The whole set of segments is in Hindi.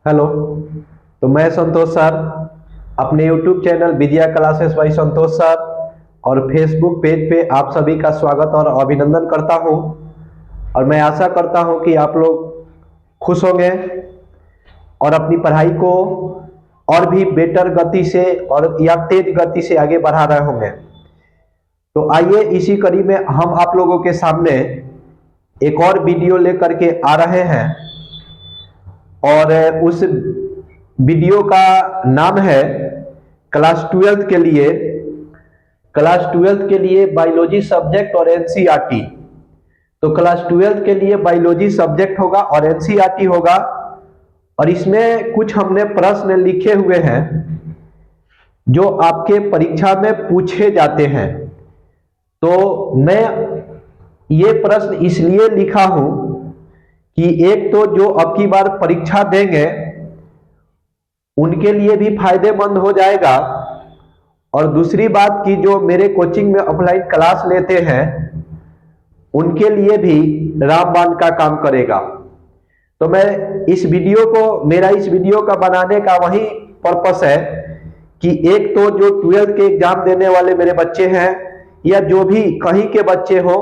हेलो। तो मैं संतोष सर अपने यूट्यूब चैनल विद्या क्लासेस बाय संतोष सर और फेसबुक पेज पे आप सभी का स्वागत और अभिनंदन करता हूं। और मैं आशा करता हूं कि आप लोग खुश होंगे और अपनी पढ़ाई को और भी बेटर गति से और या तेज गति से आगे बढ़ा रहे होंगे। तो आइए इसी कड़ी में हम आप लोगों के सामने एक और वीडियो लेकर के आ रहे हैं और उस वीडियो का नाम है क्लास 12th के लिए बायोलॉजी सब्जेक्ट और एनसीईआरटी। तो क्लास 12th के लिए बायोलॉजी सब्जेक्ट होगा और एनसीईआरटी होगा। और इसमें कुछ हमने प्रश्न लिखे हुए हैं जो आपके परीक्षा में पूछे जाते हैं। तो मैं ये प्रश्न इसलिए लिखा हूं कि एक तो जो अब की बार परीक्षा देंगे उनके लिए भी फायदेमंद हो जाएगा, और दूसरी बात कि जो मेरे कोचिंग में ऑफलाइन क्लास लेते हैं उनके लिए भी रामबाण का काम करेगा। तो मैं मेरा इस वीडियो का बनाने का वही पर्पस है कि एक तो जो 12th के एग्जाम देने वाले मेरे बच्चे हैं या जो भी कहीं के बच्चे हो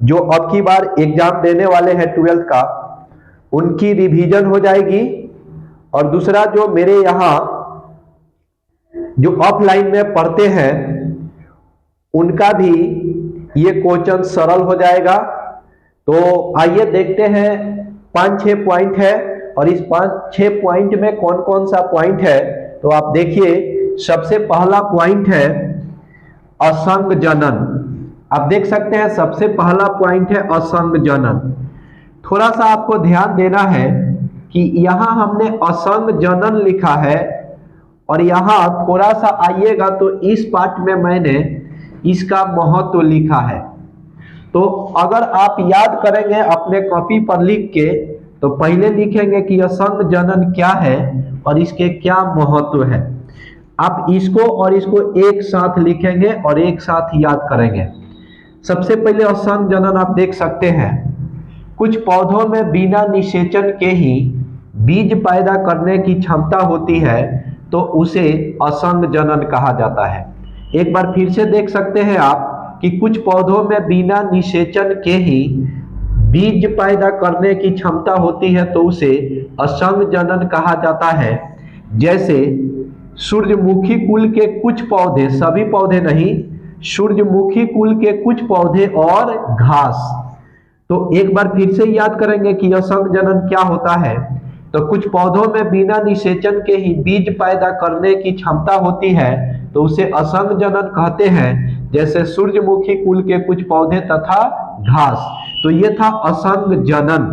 जो अब की बार एग्जाम देने वाले हैं 12th का, उनकी रिवीजन हो जाएगी। और दूसरा जो मेरे यहाँ जो ऑफलाइन में पढ़ते हैं उनका भी ये क्वेश्चन सरल हो जाएगा। तो आइए देखते हैं 5-6 पॉइंट है और इस 5-6 पॉइंट में कौन कौन सा पॉइंट है। तो आप देखिए, सबसे पहला पॉइंट है असंग जनन। आप देख सकते हैं सबसे पहला पॉइंट है असंग जनन। थोड़ा सा आपको ध्यान देना है कि यहां हमने असंग जनन लिखा है और यहां थोड़ा सा आइएगा तो इस पार्ट में मैंने इसका महत्व लिखा है। तो अगर आप याद करेंगे अपने कॉपी पर लिख के तो पहले लिखेंगे कि असंग जनन क्या है और इसके क्या महत्व है। आप इसको और इसको एक साथ लिखेंगे और एक साथ याद करेंगे। सबसे पहले असंग जनन आप देख सकते हैं, कुछ पौधों में बिना निषेचन के ही बीज पैदा करने की क्षमता होती है तो उसे असंग जनन कहा जाता है। एक बार फिर से देख सकते हैं आप कि कुछ पौधों में बिना निषेचन के ही बीज पैदा करने की क्षमता होती है तो उसे असंग जनन कहा जाता है। जैसे सूरजमुखी कुल के कुछ पौधे, सभी पौधे नहीं, सूरजमुखी कुल के कुछ पौधे और घास। तो एक बार फिर से याद करेंगे कि असंग जनन क्या होता है। तो कुछ पौधों में बिना निषेचन के ही बीज पैदा करने की क्षमता होती है तो उसे असंग जनन कहते हैं। जैसे सूरजमुखी कुल के कुछ पौधे तथा घास। तो ये था असंग जनन।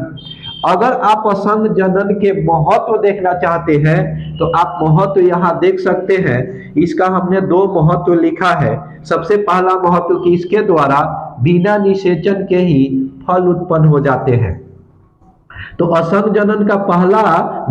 अगर आप असंग जनन के महत्व देखना चाहते हैं तो आप महत्व यहाँ देख सकते हैं। इसका हमने 2 महत्व लिखा है। सबसे पहला महत्व कि इसके द्वारा बिना निषेचन के ही फल उत्पन्न हो जाते हैं। तो असंग जनन का पहला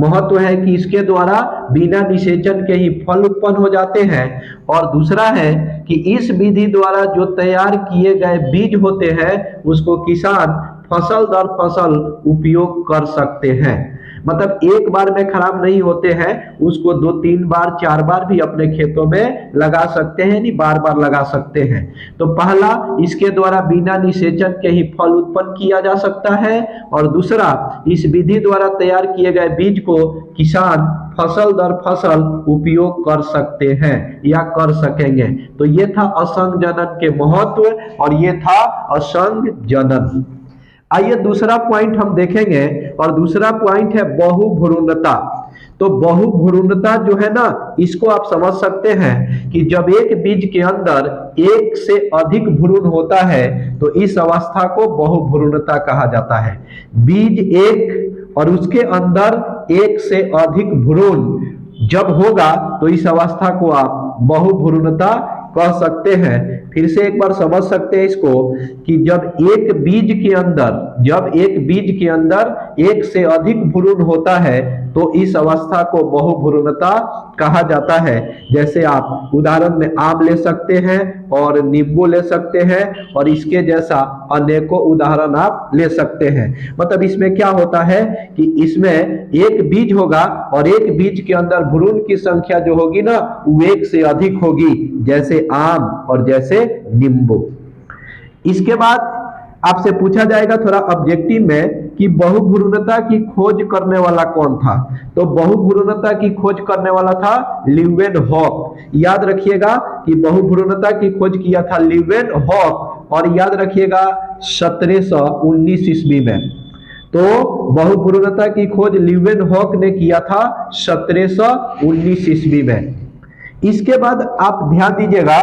महत्व है कि इसके द्वारा बिना निषेचन के ही फल उत्पन्न हो जाते हैं। और दूसरा है कि इस विधि द्वारा जो तैयार किए गए बीज होते हैं उसको किसान फसल दर फसल उपयोग कर सकते हैं। मतलब एक बार में खराब नहीं होते हैं, उसको 2-3 बार 4 बार भी अपने खेतों में लगा सकते हैं, नहीं बार बार लगा सकते हैं। तो पहला, इसके द्वारा बिना निषेचन के ही फल उत्पन्न किया जा सकता है। और दूसरा, इस विधि द्वारा तैयार किए गए बीज को किसान फसल दर फसल उपयोग कर सकते हैं या कर सकेंगे। तो ये था असंग जनन के महत्व और ये था असंग जनन। आइए दूसरा पॉइंट हम देखेंगे और दूसरा पॉइंट है बहुभ्रूणता। तो बहुभ्रूणता जो है ना, इसको आप समझ सकते हैं कि जब एक बीज के अंदर एक से अधिक भ्रूण होता है तो इस अवस्था को बहुभ्रूणता कहा जाता है। बीज एक और उसके अंदर एक से अधिक भ्रूण जब होगा तो इस अवस्था को आप बहुभ्रूणता कह सकते हैं। फिर से एक बार समझ सकते हैं इसको कि जब एक बीज के अंदर एक से अधिक भ्रूण होता है तो इस अवस्था को बहुभ्रूणता कहा जाता है। जैसे आप उदाहरण में आम ले सकते हैं और नींबू ले सकते हैं और इसके जैसा अनेकों उदाहरण आप ले सकते हैं। मतलब इसमें क्या होता है कि इसमें एक बीज होगा और एक बीज के अंदर भ्रूण की संख्या जो होगी ना वो एक से अधिक होगी, जैसे आम और जैसे नींबू। इसके बाद आपसे पूछा जाएगा थोड़ा ऑब्जेक्टिव में कि बहुभ्रूणता की खोज करने वाला कौन था। तो बहुभ्रूणता की खोज करने वाला था ल्यूवेनहॉक। याद रखिएगा कि बहुभ्रूणता की खोज किया था ल्यूवेनहॉक, और याद रखिएगा 1719 ईस्वी में। तो बहुभ्रूणता की खोज ल्यूवेनहॉक ने किया था 1719 ईस्वी में। इसके बाद आप ध्यान दीजिएगा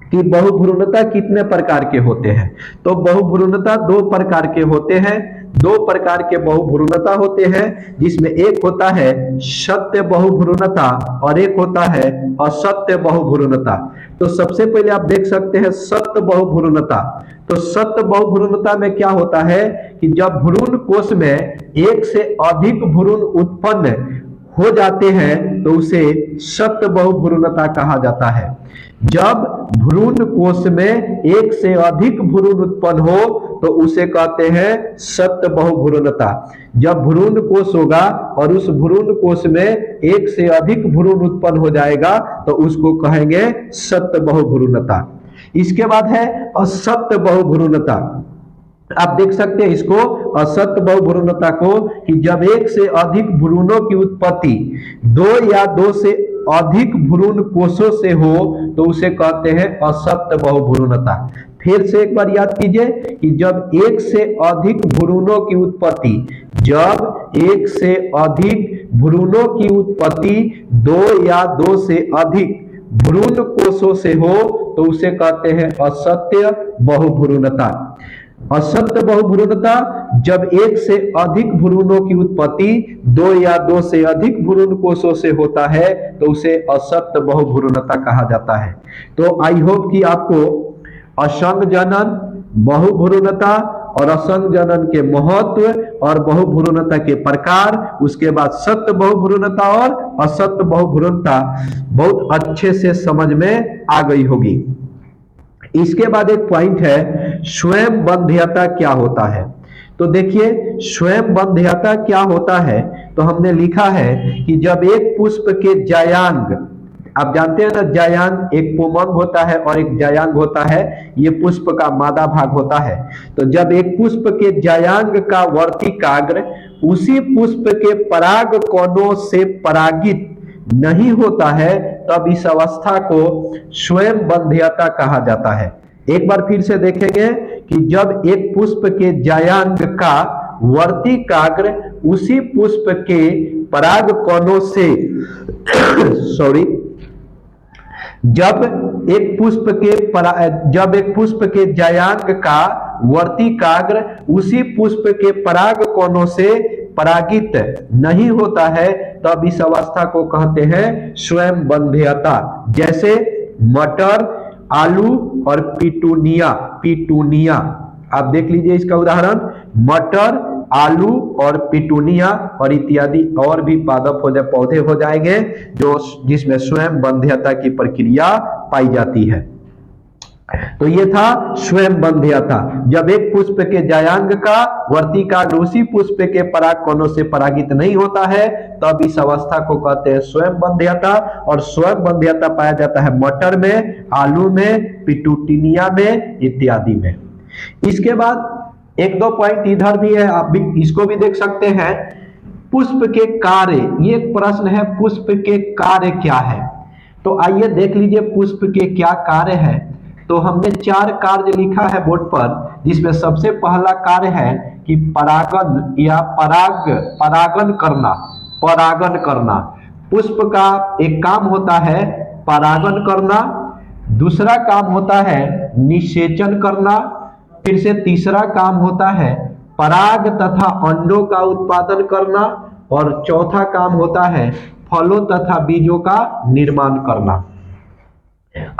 कि बहुभ्रूणता कितने प्रकार के होते हैं। तो बहुभ्रूणता दो प्रकार के होते हैं। दो प्रकार के बहुभ्रूणता होते हैं, जिसमें एक होता है सत्य बहुभ्रूणता और एक होता है असत्य बहुभ्रूणता। तो सबसे पहले आप देख सकते हैं सत्य बहुभ्रूणता। तो सत्य बहुभ्रूणता में क्या होता है कि जब भ्रूण कोश में एक से अधिक भ्रूण उत्पन्न हो जाते हैं तो उसे सत्य बहुभ्रूणता कहा जाता है। जब भ्रूण कोश में एक से अधिक भ्रूण उत्पन्न हो तो उसे कहते हैं सत्य बहुभ्रूणता। जब भ्रूण कोश होगा और उस भ्रूण कोश में एक से अधिक भ्रूण उत्पन्न हो जाएगा तो उसको कहेंगे सत्य बहुभ्रूणता। इसके बाद है असत्य बहुभ्रूणता। आप देख सकते हैं इसको असत्य बहुभ्रूणता को कि जब एक से अधिक भ्रूणों की उत्पत्ति दो या दो से अधिक भ्रूण कोशों से हो तो उसे कहते हैं असत्य बहुभ्रूणता। फिर से एक बार याद कीजिए कि जब एक से अधिक भ्रूणों की उत्पत्ति जब एक से अधिक भ्रूणों की उत्पत्ति दो या दो से अधिक भ्रूण कोशों से हो तो उसे कहते हैं असत्य बहुभ्रूणता। असत्य बहुभ्रूणता जब एक से अधिक भ्रूणों की उत्पत्ति दो या दो से अधिक भ्रूण कोशों से होता है तो उसे असत्य बहुभ्रूणता कहा जाता है। तो आई होप कि आपको असंग जनन, बहुभ्रूणता और असंग जनन के महत्व और बहुभ्रूणता के प्रकार, उसके बाद सत्य बहुभ्रूणता और असत्य बहुभ्रूणता बहुत अच्छे से समझ में आ गई होगी। इसके बाद एक पॉइंट है स्वयं बंध्यता क्या होता है। तो देखिए स्वयं बंध्यता क्या होता है। तो हमने लिखा है कि जब एक पुष्प के जायांग, आप जानते हैं ना जायांग एक पुमंग होता है और एक जायांग होता है, ये पुष्प का मादा भाग होता है। तो जब एक पुष्प के जायांग का वर्तिकाग्र उसी पुष्प के पराग कोनों से परागित नहीं होता है तब इस अवस्था को स्वयं बंध्यता कहा जाता है। एक बार फिर से देखेंगे कि जब एक पुष्प के जायांग का वर्तिकाग्र उसी पुष्प के पराग कोनों से जब एक पुष्प के जायांग का वर्तिकाग्र उसी पुष्प के पराग कोनों से परागित नहीं होता है तब इस अवस्था को कहते हैं स्वयं बंध्यता। जैसे मटर, आलू और पिटूनिया। आप देख लीजिए इसका उदाहरण, मटर, आलू और पिटूनिया और इत्यादि और भी पादप पौधे हो जाएंगे जिसमें स्वयं बंध्यता की प्रक्रिया पाई जाती है। तो ये था स्वयं बंध्यता। जब एक पुष्प के जायांग का वर्तिकाग्र उसी पुष्प के पराग कोनों से परागित नहीं होता है तब इस अवस्था को कहते हैं स्वयं बंध्यता। और स्वयं बंध्यता पाया जाता है मटर में, आलू में, पिटूनिया में इत्यादि में। इसके बाद एक दो पॉइंट इधर भी है, आप भी इसको भी देख सकते हैं। पुष्प के कार्य, ये एक प्रश्न है, पुष्प के कार्य क्या है। तो आइए देख लीजिए पुष्प के क्या कार्य है। तो हमने 4 कार्य लिखा है बोर्ड पर, जिसमें सबसे पहला कार्य है कि परागन या परागन करना। पुष्प का एक काम होता है परागन करना, दूसरा काम होता है निषेचन करना, फिर से तीसरा काम होता है पराग तथा अंडों का उत्पादन करना और चौथा काम होता है फलों तथा बीजों का निर्माण करना।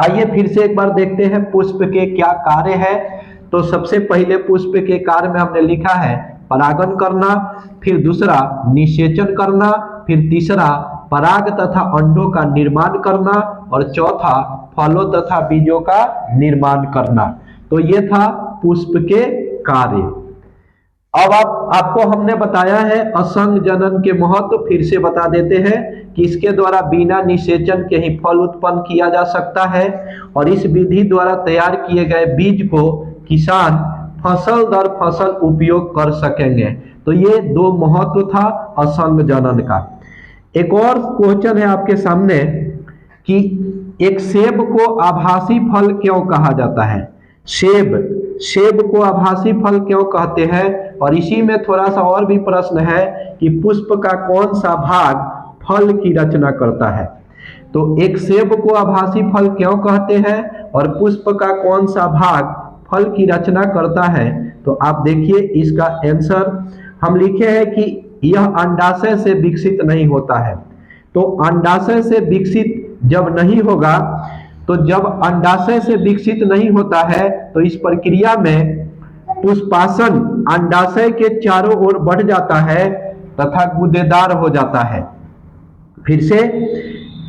आइए फिर से एक बार देखते हैं पुष्प के क्या कार्य है। तो सबसे पहले पुष्प के कार्य में हमने लिखा है परागन करना, फिर दूसरा निषेचन करना, फिर तीसरा पराग तथा अंडों का निर्माण करना और चौथा फलों तथा बीजों का निर्माण करना। तो ये था पुष्प के कार्य। अब आपको हमने बताया है असंग जनन के महत्व, फिर से बता देते हैं कि इसके द्वारा बिना निषेचन के ही फल उत्पन्न किया जा सकता है और इस विधि द्वारा तैयार किए गए बीज को किसान फसल दर फसल उपयोग कर सकेंगे। तो ये दो महत्व था असंग जनन का। एक और क्वेश्चन है आपके सामने कि एक सेब को आभासी फल क्यों कहा जाता है? सेब को आभासी फल क्यों कहते हैं? और इसी में थोड़ा सा और भी प्रश्न है कि पुष्प का कौन सा भाग फल की रचना करता है? तो एक सेब को आभासी फल क्यों कहते हैं और पुष्प का कौन सा भाग फल की रचना करता है? तो आप देखिए इसका आंसर हम लिखे हैं कि यह अंडाशय से विकसित नहीं होता है। तो अंडाशय से विकसित जब नहीं होगा, तो जब अंडाशय से विकसित नहीं होता है तो इस प्रक्रिया में पुष्पासन अंडाशय के चारों ओर बढ़ जाता है तथा गूदेदार हो जाता है। फिर से,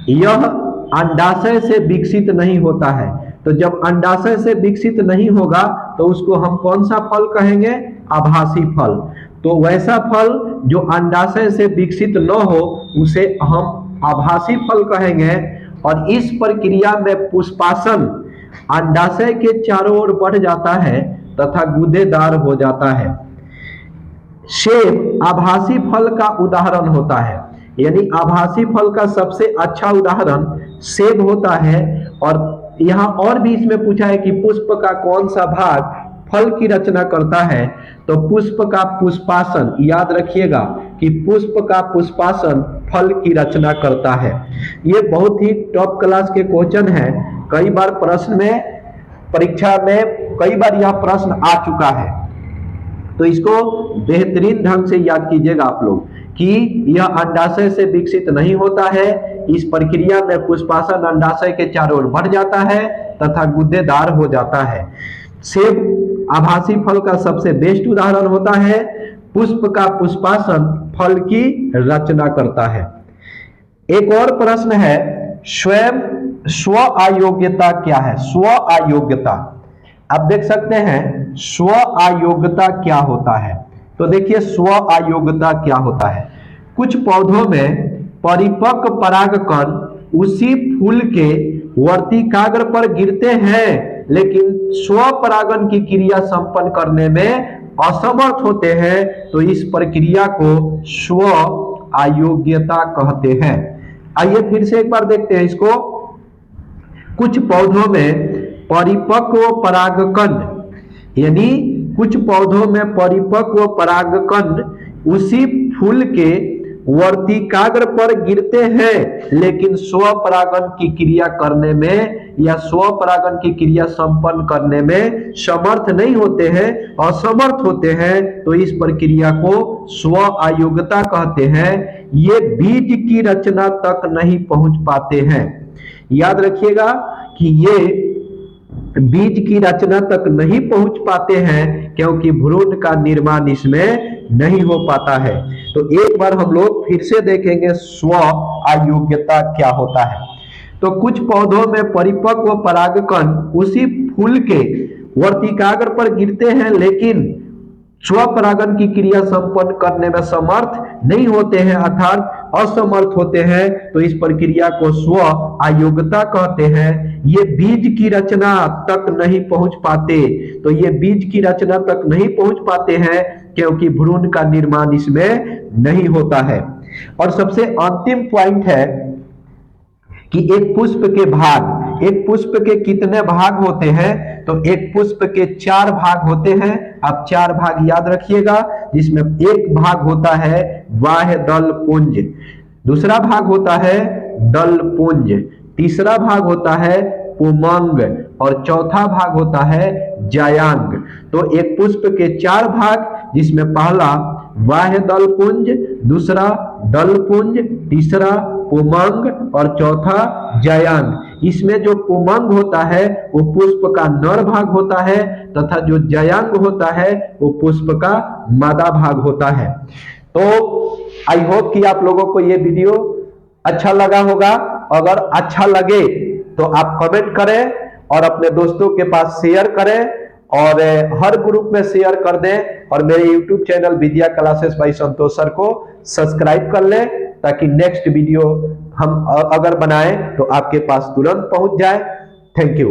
यह अंडाशय से विकसित नहीं होता है। तो जब अंडाशय से विकसित नहीं होगा तो उसको हम कौन सा फल कहेंगे? आभासी फल। तो वैसा फल जो अंडाशय से विकसित न हो उसे हम आभासी फल कहेंगे। और इस प्रक्रिया में पुष्पासन अंडाशय के चारों ओर बढ़ जाता है तथा गूदेदार हो जाता है। सेब आभासी फल का उदाहरण होता है, यानी आभासी फल का सबसे अच्छा उदाहरण सेब होता है। और यहाँ और भी इसमें पूछा है कि पुष्प का कौन सा भाग फल की रचना करता है? तो पुष्प का पुष्पासन, याद रखिएगा कि पुष्प का पुष्पासन फल की रचना करता है। ये बहुत ही टॉप क्लास के क्वेश्चन है। कई बार प्रश्न में, परीक्षा में कई बार यह प्रश्न आ चुका है। तो इसको बेहतरीन ढंग से याद कीजिएगा आप लोग कि यह अंडाशय से विकसित नहीं होता है। इस प्रक्रिया में पुष्पासन अंडाशय के चारों ओर बढ़ जाता है तथा गूदेदार हो जाता है। सेब आभासी फल का सबसे बेस्ट उदाहरण होता है। पुष्प का पुष्पासन फल की रचना करता है। एक और प्रश्न है, स्व अयोग्यता क्या है? स्व अयोग्यता, आप देख सकते हैं स्व अयोग्यता क्या होता है? तो देखिए स्व अयोग्यता क्या होता है। कुछ पौधों में परिपक्व परागकण उसी फूल के वर्तिकाग्र पर गिरते हैं लेकिन स्व परागन की क्रिया संपन्न करने में असमर्थ होते हैं। तो इस प्रक्रिया को स्व अयोग्यता कहते हैं। आइए फिर से एक बार देखते हैं इसको। कुछ पौधों में परिपक्व परागकण, यानी कुछ पौधों में परिपक्व परागकण उसी फूल के वर्तिकाग्र पर गिरते हैं लेकिन स्व परागन की क्रिया करने में या स्व परागन की क्रिया संपन्न करने में समर्थ नहीं होते हैं, असमर्थ होते हैं। तो इस प्रक्रिया को स्व अयोग्यता कहते हैं। ये बीज की रचना तक नहीं पहुंच पाते हैं। याद रखिएगा कि ये बीज की रचना तक नहीं पहुंच पाते हैं क्योंकि भ्रूण का निर्माण इसमें नहीं हो पाता है। तो एक बार हम लोग फिर से देखेंगे स्व अयोग्यता क्या होता है। तो कुछ पौधों में परिपक्व परागकण उसी फूल के वर्तिकाग्र पर गिरते हैं लेकिन स्व परागन की क्रिया संपन्न करने में समर्थ नहीं होते हैं, अर्थात असमर्थ होते हैं। तो इस प्रक्रिया को स्व अयोग्यता कहते हैं। ये बीज की रचना तक नहीं पहुंच पाते। तो ये बीज की रचना तक नहीं पहुंच पाते हैं क्योंकि भ्रूण का निर्माण इसमें नहीं होता है। और सबसे अंतिम पॉइंट है कि एक पुष्प के कितने भाग होते हैं? तो एक पुष्प के 4 भाग होते हैं। आप 4 भाग याद रखिएगा, जिसमें एक भाग होता है बाह्य दल पुंज, दूसरा भाग होता है दल पुंज, तीसरा भाग होता है पुमंग और चौथा भाग होता है जायांग। तो एक पुष्प के 4 भाग, जिसमें पहला बाह्य दल पुंज, दूसरा दल पुंज, तीसरा पुमंग और चौथा जायांग। इसमें जो पुमंग होता है वो पुष्प का नर भाग होता है तथा जो जयांग होता है वो पुष्प का मादा भाग होता है। तो आई होप कि आप लोगों को ये वीडियो अच्छा लगा होगा। अगर अच्छा लगे तो आप कमेंट करें और अपने दोस्तों के पास शेयर करें और हर ग्रुप में शेयर कर दें और मेरे YouTube चैनल विद्या क्लासेस बाय संतोष सर को सब्सक्राइब कर लें ताकि नेक्स्ट वीडियो हम अगर बनाएं तो आपके पास तुरंत पहुंच जाए। Thank you.